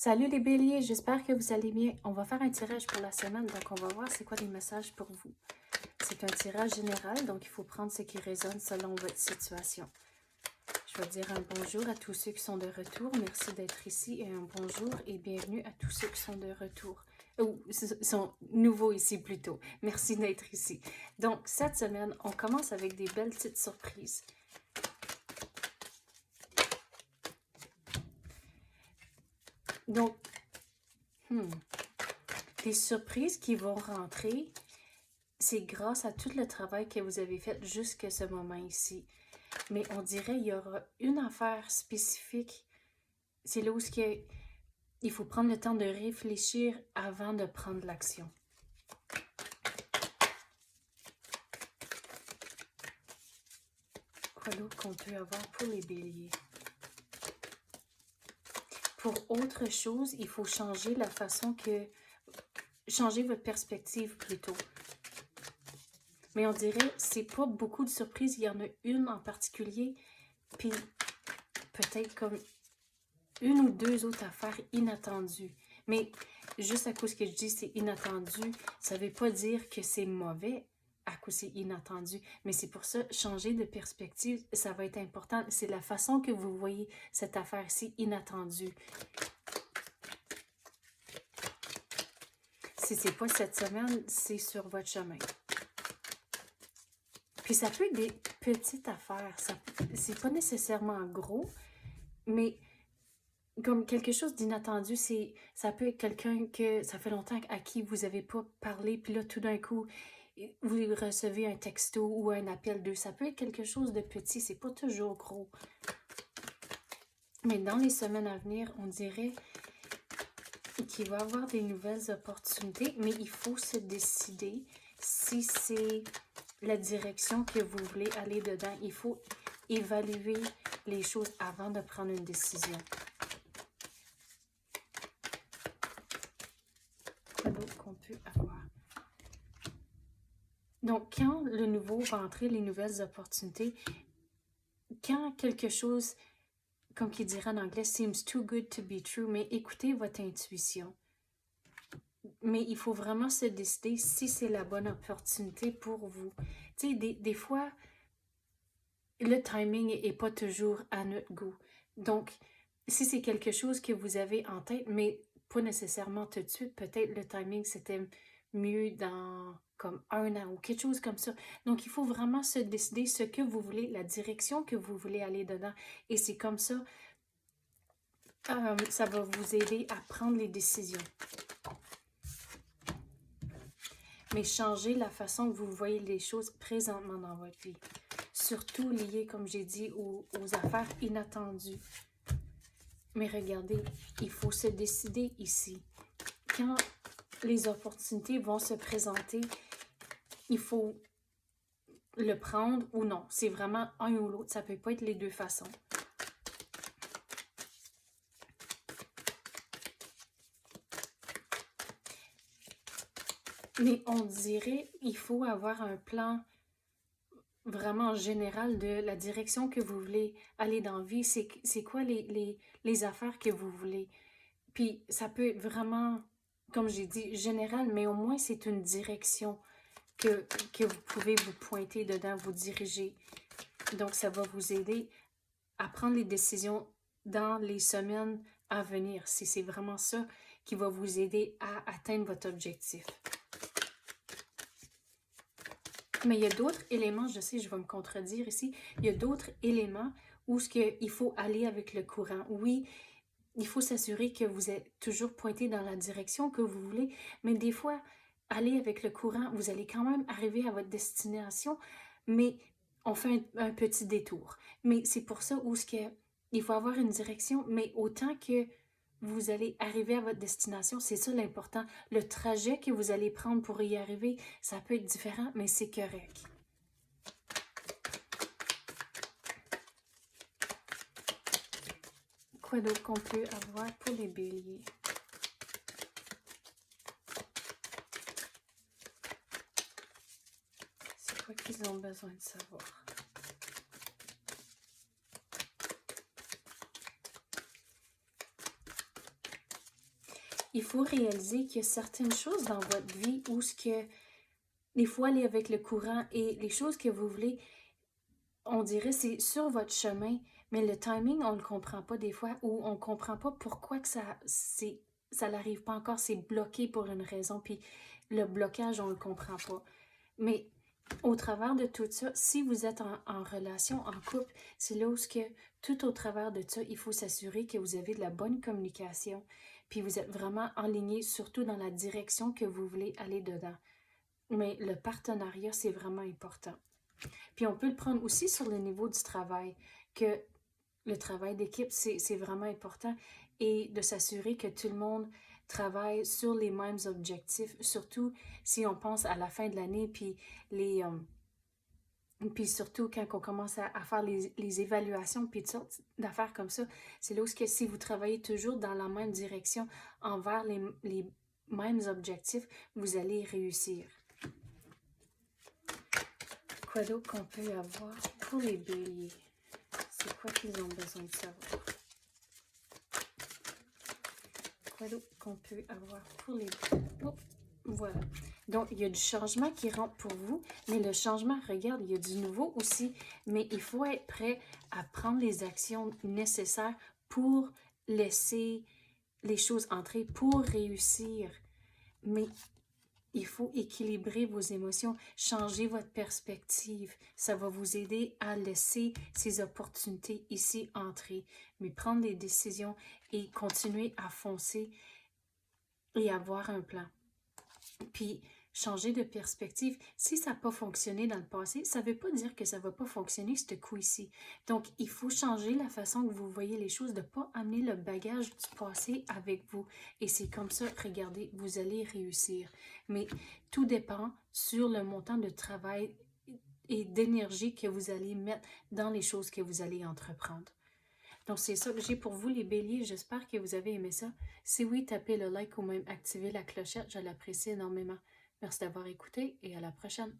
Salut les béliers, j'espère que vous allez bien. On va faire un tirage pour la semaine, donc on va voir c'est quoi les messages pour vous. C'est un tirage général, donc il faut prendre ce qui résonne selon votre situation. Je vais dire un bonjour à tous ceux qui sont de retour. Merci d'être ici et un bonjour et bienvenue à tous ceux qui sont de retour. Ou sont nouveaux ici plutôt. Merci d'être ici. Donc cette semaine, on commence avec des belles petites surprises. Donc, les surprises qui vont rentrer, c'est grâce à tout le travail que vous avez fait jusqu'à ce moment ici. Mais on dirait qu'il y aura une affaire spécifique. C'est là où il faut prendre le temps de réfléchir avant de prendre l'action. Quoi d'autre qu'on peut avoir pour les béliers? Pour autre chose, il faut changer la façon que... changer votre perspective plutôt. Mais on dirait, c'est pas beaucoup de surprises. Il y en a une en particulier, puis peut-être comme une ou deux autres affaires inattendues. Mais juste à cause que je dis c'est inattendu, ça veut pas dire que c'est mauvais à cause c'est inattendu. Mais c'est pour ça, changer de perspective, ça va être important. C'est la façon que vous voyez cette affaire-ci inattendue. Si c'est pas cette semaine, c'est sur votre chemin. Puis ça peut être des petites affaires. C'est pas nécessairement gros, mais comme quelque chose d'inattendu, ça peut être quelqu'un que ça fait longtemps à qui vous n'avez pas parlé, puis là, tout d'un coup, vous recevez un texto ou un appel d'eux. Ça peut être quelque chose de petit, c'est pas toujours gros. Mais dans les semaines à venir, on dirait qu'il va y avoir des nouvelles opportunités, mais il faut se décider si c'est la direction que vous voulez aller dedans. Il faut évaluer les choses avant de prendre une décision. Quoi d'autre qu'on peut avoir? Donc, quand le nouveau va entrer, les nouvelles opportunités, quand quelque chose, comme qu'il dirait en anglais, seems too good to be true, mais écoutez votre intuition. Mais il faut vraiment se décider si c'est la bonne opportunité pour vous. Tu sais, des fois, le timing n'est pas toujours à notre goût. Donc, si c'est quelque chose que vous avez en tête, mais pas nécessairement tout de suite, peut-être le timing c'était mieux dans comme 1 an ou quelque chose comme ça. Donc, il faut vraiment se décider ce que vous voulez, la direction que vous voulez aller dedans. Et c'est comme ça, ça va vous aider à prendre les décisions. Mais changez la façon que vous voyez les choses présentement dans votre vie. Surtout liées, comme j'ai dit, aux affaires inattendues. Mais regardez, il faut se décider ici. Quand les opportunités vont se présenter, il faut le prendre ou non. C'est vraiment un ou l'autre. Ça ne peut pas être les deux façons. Mais on dirait qu'il faut avoir un plan vraiment général de la direction que vous voulez aller dans la vie. C'est quoi les affaires que vous voulez? Puis ça peut être vraiment, comme j'ai dit, général, mais au moins c'est une direction que vous pouvez vous pointer dedans, vous diriger. Donc ça va vous aider à prendre les décisions dans les semaines à venir, si c'est vraiment ça qui va vous aider à atteindre votre objectif. Mais il y a d'autres éléments, je sais, je vais me contredire ici, il y a d'autres éléments où il faut aller avec le courant. Oui, il faut s'assurer que vous êtes toujours pointé dans la direction que vous voulez, mais des fois, aller avec le courant, vous allez quand même arriver à votre destination, mais on fait un petit détour. Mais c'est pour ça où il faut avoir une direction, mais autant que vous allez arriver à votre destination, c'est ça l'important. Le trajet que vous allez prendre pour y arriver, ça peut être différent, mais c'est correct. Quoi d'autre qu'on peut avoir pour les béliers? C'est quoi qu'ils ont besoin de savoir? il faut réaliser qu'il y a certaines choses dans votre vie où ce que, des fois, aller avec le courant et les choses que vous voulez, on dirait c'est sur votre chemin, mais le timing, on le comprend pas des fois, ou on comprend pas pourquoi que ça n'arrive pas encore, c'est bloqué pour une raison, puis le blocage, on le comprend pas. Mais au travers de tout ça, si vous êtes en relation, en couple, c'est là où ce que, tout au travers de ça, il faut s'assurer que vous avez de la bonne communication, puis vous êtes vraiment aligné, surtout dans la direction que vous voulez aller dedans. Mais le partenariat, c'est vraiment important. Puis on peut le prendre aussi sur le niveau du travail, que le travail d'équipe, c'est vraiment important, et de s'assurer que tout le monde travaille sur les mêmes objectifs, surtout si on pense à la fin de l'année, puis puis surtout quand on commence à faire les évaluations, puis toutes sortes d'affaires comme ça, c'est là où que si vous travaillez toujours dans la même direction, envers les mêmes objectifs, vous allez réussir. Quoi d'autre qu'on peut avoir pour les béliers? C'est quoi qu'ils ont besoin de savoir? Quoi d'autre qu'on peut avoir pour les béliers? Oh, voilà. Donc, il y a du changement qui rentre pour vous, mais le changement, regarde, il y a du nouveau aussi, mais il faut être prêt à prendre les actions nécessaires pour laisser les choses entrer, pour réussir. Mais il faut équilibrer vos émotions, changer votre perspective. Ça va vous aider à laisser ces opportunités ici entrer, mais prendre des décisions et continuer à foncer et avoir un plan. Puis, changer de perspective. Si ça n'a pas fonctionné dans le passé, ça ne veut pas dire que ça ne va pas fonctionner ce coup-ci. Donc, il faut changer la façon que vous voyez les choses, de ne pas amener le bagage du passé avec vous. Et c'est comme ça, regardez, vous allez réussir. Mais tout dépend sur le montant de travail et d'énergie que vous allez mettre dans les choses que vous allez entreprendre. Donc, c'est ça que j'ai pour vous, les béliers. J'espère que vous avez aimé ça. Si oui, tapez le like ou même activez la clochette. Je l'apprécie énormément. Merci d'avoir écouté et à la prochaine.